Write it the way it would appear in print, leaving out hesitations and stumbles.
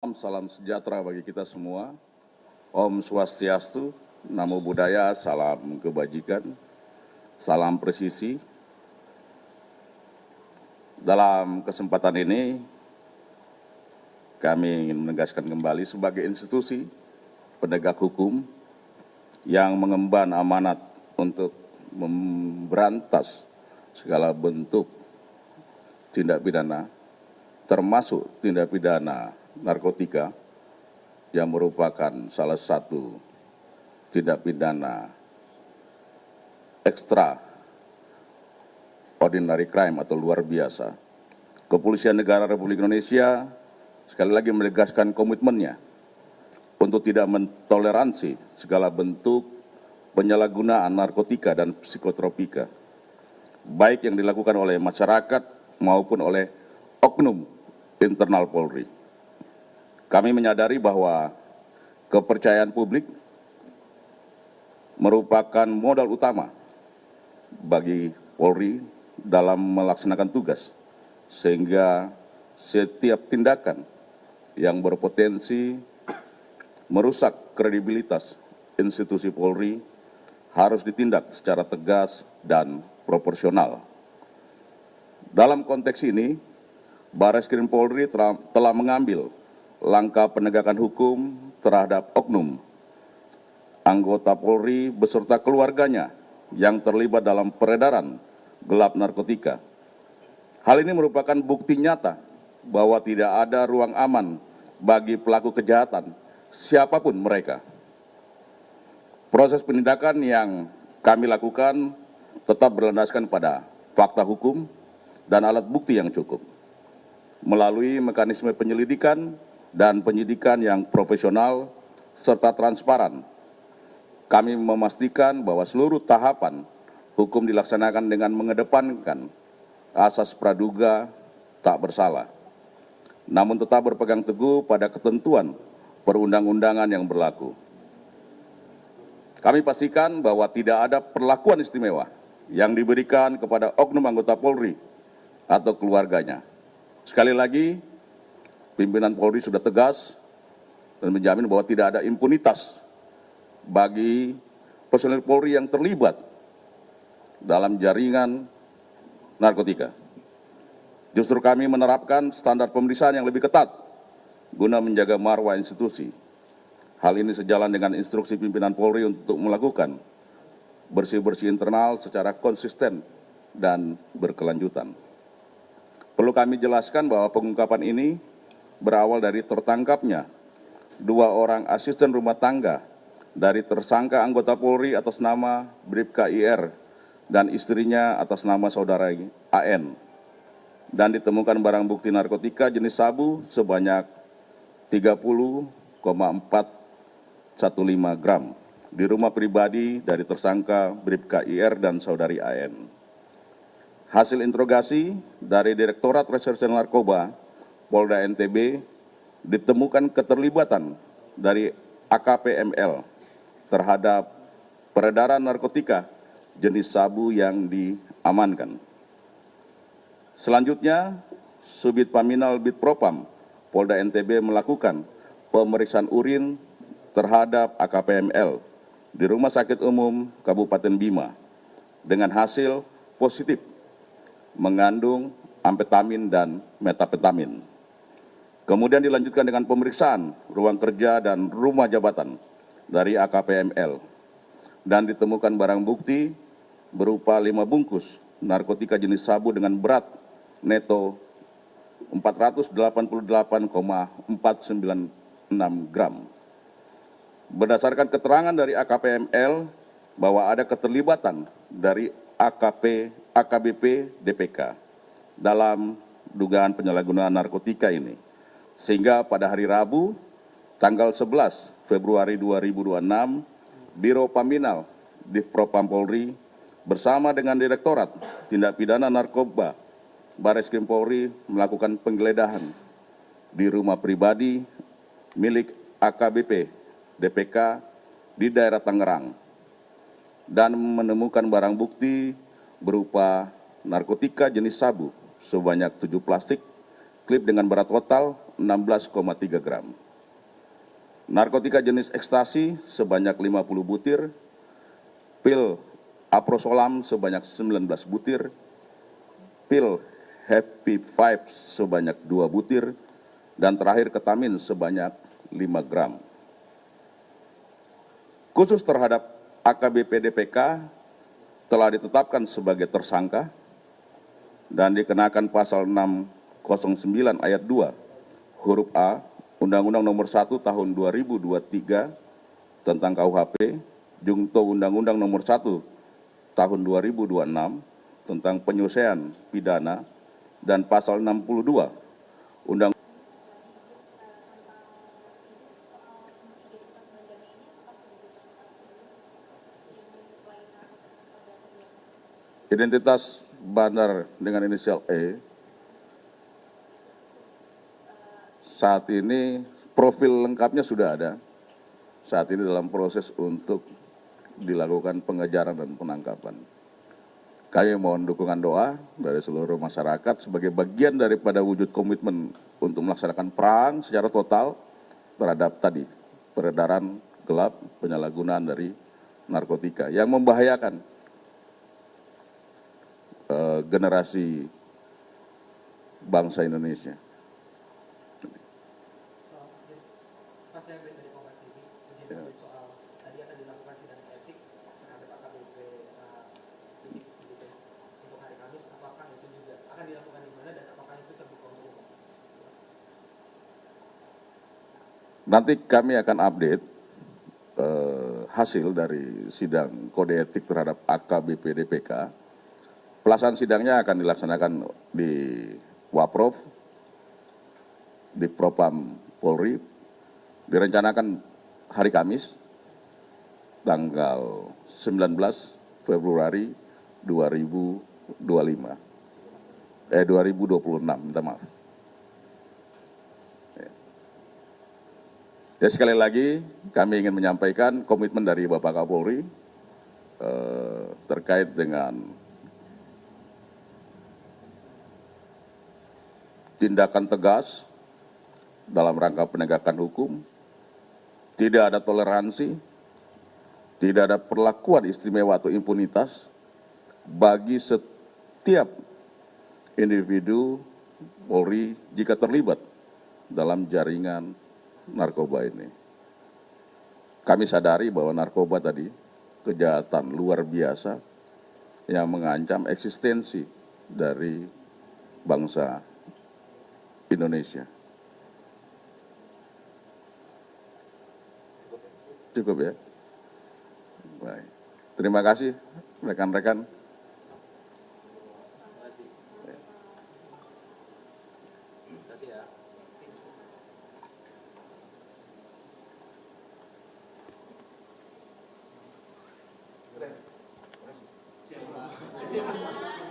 Salam sejahtera bagi kita semua. Om Swastiastu, Namo Buddhaya, salam kebajikan, salam presisi. Dalam kesempatan ini, kami ingin menegaskan kembali sebagai institusi penegak hukum yang mengemban amanat untuk memberantas segala bentuk tindak pidana, termasuk tindak pidana narkotika yang merupakan salah satu tindak pidana ekstra ordinary crime atau luar biasa. Kepolisian Negara Republik Indonesia sekali lagi menegaskan komitmennya untuk tidak mentoleransi segala bentuk penyalahgunaan narkotika dan psikotropika, baik yang dilakukan oleh masyarakat maupun oleh oknum internal Polri. Kami menyadari bahwa kepercayaan publik merupakan modal utama bagi Polri dalam melaksanakan tugas, sehingga setiap tindakan yang berpotensi merusak kredibilitas institusi Polri harus ditindak secara tegas dan proporsional. Dalam konteks ini, Barreskrim Polri telah mengambil langkah penegakan hukum terhadap oknum anggota Polri beserta keluarganya yang terlibat dalam peredaran gelap narkotika. Hal ini merupakan bukti nyata bahwa tidak ada ruang aman bagi pelaku kejahatan, siapapun mereka. Proses penindakan yang kami lakukan tetap berlandaskan pada fakta hukum dan alat bukti yang cukup. Melalui mekanisme penyelidikan dan penyidikan yang profesional serta transparan, kami memastikan bahwa seluruh tahapan hukum dilaksanakan dengan mengedepankan asas praduga tak bersalah, namun tetap berpegang teguh pada ketentuan perundang-undangan yang berlaku. Kami pastikan bahwa tidak ada perlakuan istimewa yang diberikan kepada oknum anggota Polri atau keluarganya. Sekali lagi, pimpinan Polri sudah tegas dan menjamin bahwa tidak ada impunitas bagi personil Polri yang terlibat dalam jaringan narkotika. Justru kami menerapkan standar pemeriksaan yang lebih ketat guna menjaga marwah institusi. Hal ini sejalan dengan instruksi pimpinan Polri untuk melakukan bersih-bersih internal secara konsisten dan berkelanjutan. Perlu kami jelaskan bahwa pengungkapan ini berawal dari tertangkapnya 2 orang asisten rumah tangga dari tersangka anggota Polri atas nama Bribka IR dan istrinya atas nama saudara AN, dan ditemukan barang bukti narkotika jenis sabu sebanyak 30,415 gram di rumah pribadi dari tersangka Bribka IR dan saudari AN. Hasil interogasi dari Direktorat Reserse Narkoba Polda NTB ditemukan keterlibatan dari AKP ML terhadap peredaran narkotika jenis sabu yang diamankan. Selanjutnya, Subit Paminal Bitpropam Polda NTB melakukan pemeriksaan urin terhadap AKP ML di Rumah Sakit Umum Kabupaten Bima dengan hasil positif mengandung amfetamin dan metapetamin. Kemudian dilanjutkan dengan pemeriksaan ruang kerja dan rumah jabatan dari AKP ML dan ditemukan barang bukti berupa 5 bungkus narkotika jenis sabu dengan berat neto 488,496 gram. Berdasarkan keterangan dari AKP ML bahwa ada keterlibatan dari AKBP DPK dalam dugaan penyalahgunaan narkotika ini, sehingga pada hari Rabu tanggal 11 Februari 2026 Biro Paminal Divpropam Polri bersama dengan Direktorat Tindak Pidana Narkoba Barreskrim Polri melakukan penggeledahan di rumah pribadi milik AKBP DPK di daerah Tangerang dan menemukan barang bukti berupa narkotika jenis sabu sebanyak 7 plastik, klip dengan berat total 16,3 gram. Narkotika jenis ekstasi sebanyak 50 butir, pil aprosolam sebanyak 19 butir, pil Happy Five sebanyak 2 butir, dan terakhir ketamin sebanyak 5 gram. Khusus terhadap AKBP DPK telah ditetapkan sebagai tersangka dan dikenakan pasal 609 ayat 2 huruf A Undang-Undang Nomor 1 Tahun 2023 tentang KUHP, Jungto Undang-Undang Nomor 1 Tahun 2026 tentang penyelesaian pidana, dan pasal 62 Undang identitas bandar dengan inisial E. Saat ini profil lengkapnya sudah ada. Saat ini dalam proses untuk dilakukan pengejaran dan penangkapan. Kami mohon dukungan doa dari seluruh masyarakat sebagai bagian daripada wujud komitmen untuk melaksanakan perang secara total terhadap tadi peredaran gelap, penyalahgunaan dari narkotika yang membahayakan generasi bangsa Indonesia. Mas, saya dari Kompas TV, izin update soal tadi akan dilakukan sidang etik terhadap AKBP untuk hari Kamis. Apakah itu juga akan dilakukan di mana dan apakah itu terbuka untuk umum? Nanti kami akan update hasil dari sidang kode etik terhadap AKBP DPK. Pelaksanaan sidangnya akan dilaksanakan di Waprov, di Propam Polri, direncanakan hari Kamis, tanggal 19 Februari 2026, minta maaf. Ya, sekali lagi kami ingin menyampaikan komitmen dari Bapak Kapolri terkait dengan tindakan tegas dalam rangka penegakan hukum, tidak ada toleransi, tidak ada perlakuan istimewa atau impunitas bagi setiap individu Polri jika terlibat dalam jaringan narkoba ini. Kami sadari bahwa narkoba tadi kejahatan luar biasa yang mengancam eksistensi dari bangsa Indonesia. Cukup ya? Baik. Terima kasih rekan-rekan. Siap.